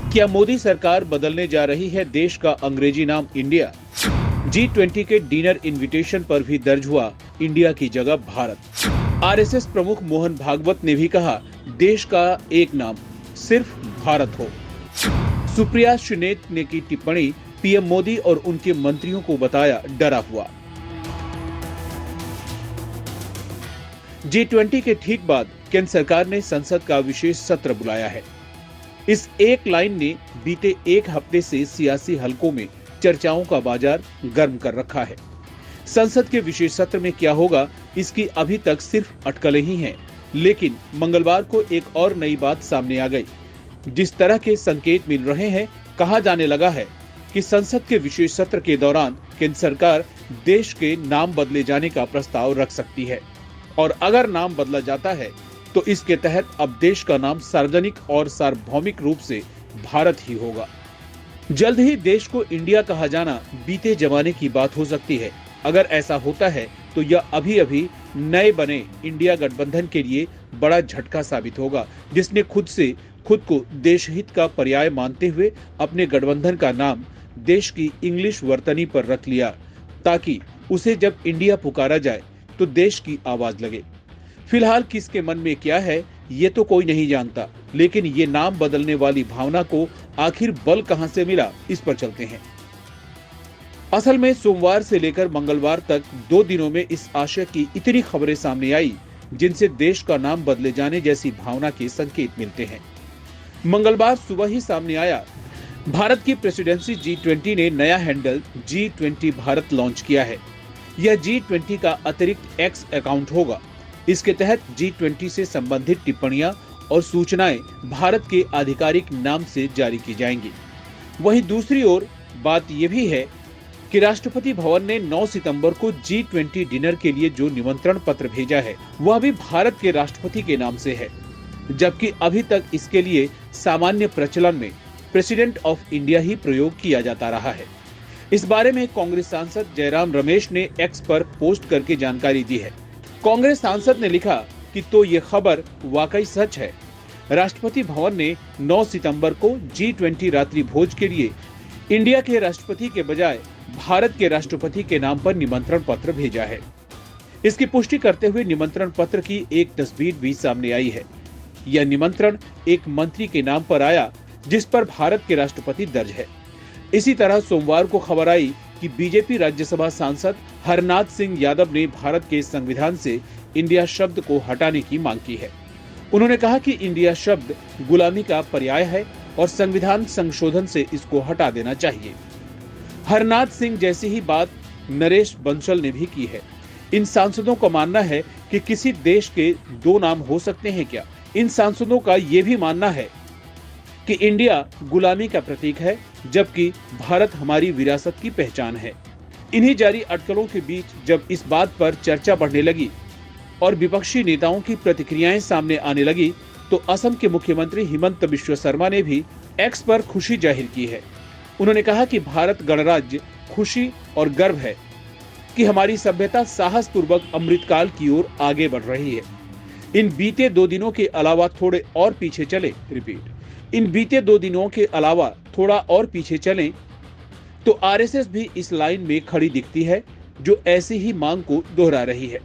क्या मोदी सरकार बदलने जा रही है देश का अंग्रेजी नाम इंडिया? G20 के डिनर इनविटेशन पर भी दर्ज हुआ इंडिया की जगह भारत। आरएसएस प्रमुख मोहन भागवत ने भी कहा देश का एक नाम सिर्फ भारत हो। सुप्रिया श्रीनेत ने की टिप्पणी, पीएम मोदी और उनके मंत्रियों को बताया डरा हुआ। G20 के ठीक बाद केंद्र सरकार ने संसद का विशेष सत्र बुलाया है। इस एक लाइन ने बीते एक हफ्ते से सियासी हलकों में चर्चाओं का बाजार गर्म कर रखा है। संसद के विशेष सत्र में क्या होगा, इसकी अभी तक सिर्फ अटकलें ही हैं, लेकिन मंगलवार को एक और नई बात सामने आ गई। जिस तरह के संकेत मिल रहे हैं, कहा जाने लगा है कि संसद के विशेष सत्र के दौरान केंद्र सरकार देश के नाम बदले जाने का प्रस्ताव रख सकती है, और अगर नाम बदला जाता है तो इसके तहत अब देश का नाम सार्वजनिक और सार्वभौमिक रूप से भारत ही होगा। जल्द ही देश को इंडिया कहा जाना बीते जमाने की बात हो सकती है। अगर ऐसा होता है तो यह अभी नए बने इंडिया गठबंधन के लिए बड़ा झटका साबित होगा, जिसने खुद को देश हित का पर्याय मानते हुए अपने गठबंधन का नाम देश की इंग्लिश वर्तनी पर रख लिया, ताकि उसे जब इंडिया पुकारा जाए तो देश की आवाज लगे। फिलहाल किसके मन में क्या है ये तो कोई नहीं जानता, लेकिन ये नाम बदलने वाली भावना को आखिर बल कहां से मिला, इस पर चलते हैं। असल में सोमवार से लेकर मंगलवार तक 2 दिनों में इस आशय की इतनी खबरें सामने आई जिनसे देश का नाम बदले जाने जैसी भावना के संकेत मिलते हैं। मंगलवार सुबह ही सामने आया, भारत की प्रेसिडेंसी G20 ने नया हैंडल G20 भारत लॉन्च किया है। यह G20 का अतिरिक्त एक्स अकाउंट होगा। इसके तहत G20 से संबंधित टिप्पणियां और सूचनाएं भारत के आधिकारिक नाम से जारी की जाएंगी। वहीं दूसरी ओर बात यह भी है कि राष्ट्रपति भवन ने 9 सितंबर को G20 डिनर के लिए जो निमंत्रण पत्र भेजा है वह भी भारत के राष्ट्रपति के नाम से है, जबकि अभी तक इसके लिए सामान्य प्रचलन में प्रेसिडेंट ऑफ इंडिया ही प्रयोग किया जाता रहा है। इस बारे में कांग्रेस सांसद जयराम रमेश ने एक्स पर पोस्ट करके जानकारी दी है। कांग्रेस सांसद ने लिखा कि तो ये खबर वाकई सच है। राष्ट्रपति भवन ने 9 सितंबर को G20 रात्रि भोज के लिए इंडिया के राष्ट्रपति के बजाय भारत के राष्ट्रपति के नाम पर निमंत्रण पत्र भेजा है। इसकी पुष्टि करते हुए निमंत्रण पत्र की एक तस्वीर भी सामने आई है। यह निमंत्रण एक मंत्री के नाम पर आया जिस पर भारत के राष्ट्रपति दर्ज है। इसी तरह सोमवार को खबर आई कि बीजेपी राज्यसभा सांसद हरनाथ सिंह यादव ने भारत के संविधान से इंडिया शब्द को हटाने की मांग की है। उन्होंने कहा कि इंडिया शब्द गुलामी का पर्याय है और संविधान संशोधन से इसको हटा देना चाहिए। हरनाथ सिंह जैसी ही बात नरेश बंसल ने भी की है। इन सांसदों का मानना है कि किसी देश के 2 नाम हो सकते हैं क्या? इन सांसदों का ये भी मानना है कि इंडिया गुलामी का प्रतीक है, जबकि भारत हमारी विरासत की पहचान है। इन्हीं जारी अटकलों के बीच जब इस बात पर चर्चा बढ़ने लगी और विपक्षी नेताओं की प्रतिक्रियाएं सामने आने लगी, तो असम के मुख्यमंत्री हिमंत बिश्व शर्मा ने भी एक्स पर खुशी जाहिर की है। उन्होंने कहा कि भारत गणराज्य खुशी और गर्व है कि हमारी सभ्यता साहस पूर्वक अमृतकाल की ओर आगे बढ़ रही है। इन बीते 2 दिनों के अलावा थोड़े और पीछे चलें तो आरएसएस भी इस लाइन में खड़ी दिखती है, जो ऐसी ही मांग को दोहरा रही है।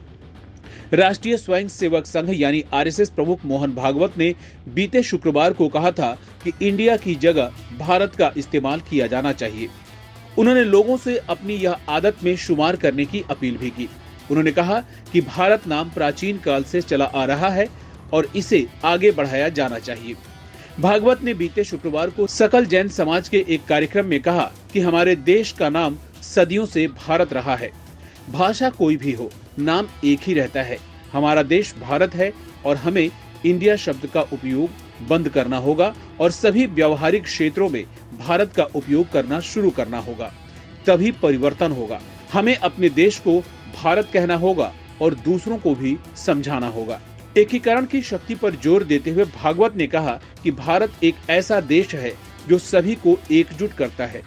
राष्ट्रीय स्वयं सेवक संघ यानी आरएसएस प्रमुख मोहन भागवत ने बीते शुक्रवार को कहा था कि इंडिया की जगह भारत का इस्तेमाल किया जाना चाहिए। उन्होंने लोगों से अपनी यह आदत में शुमार करने की अपील भी की। उन्होंने कहा कि भारत नाम प्राचीन काल से चला आ रहा है और इसे आगे बढ़ाया जाना चाहिए। भागवत ने बीते शुक्रवार को सकल जैन समाज के एक कार्यक्रम में कहा कि हमारे देश का नाम सदियों से भारत रहा है। भाषा कोई भी हो, नाम एक ही रहता है। हमारा देश भारत है और हमें इंडिया शब्द का उपयोग बंद करना होगा और सभी व्यवहारिक क्षेत्रों में भारत का उपयोग करना शुरू करना होगा, तभी परिवर्तन होगा। हमें अपने देश को भारत कहना होगा और दूसरों को भी समझाना होगा। एकीकरण की शक्ति पर जोर देते हुए भागवत ने कहा कि भारत एक ऐसा देश है जो सभी को एकजुट करता है।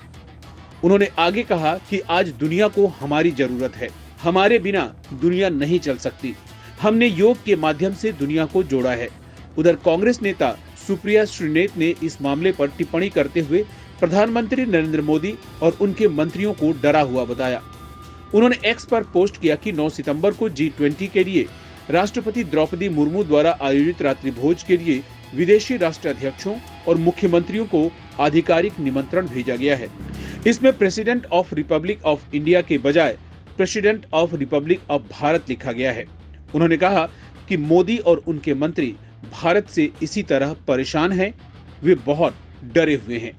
उन्होंने आगे कहा कि आज दुनिया को हमारी जरूरत है, हमारे बिना दुनिया नहीं चल सकती। हमने योग के माध्यम से दुनिया को जोड़ा है। उधर कांग्रेस नेता सुप्रिया श्रीनेत ने इस मामले पर टिप्पणी करते हुए प्रधानमंत्री नरेंद्र मोदी और उनके मंत्रियों को डरा हुआ बताया। उन्होंने एक्स पर पोस्ट किया कि 9 सितंबर को G20 के लिए राष्ट्रपति द्रौपदी मुर्मू द्वारा आयोजित रात्रि भोज के लिए विदेशी राष्ट्राध्यक्षों और मुख्यमंत्रियों को आधिकारिक निमंत्रण भेजा गया है। इसमें president of Republic of India के बजाय president of Republic of Bharat लिखा गया है। उन्होंने कहा कि मोदी और उनके मंत्री भारत से इसी तरह परेशान हैं, वे बहुत डरे हुए हैं।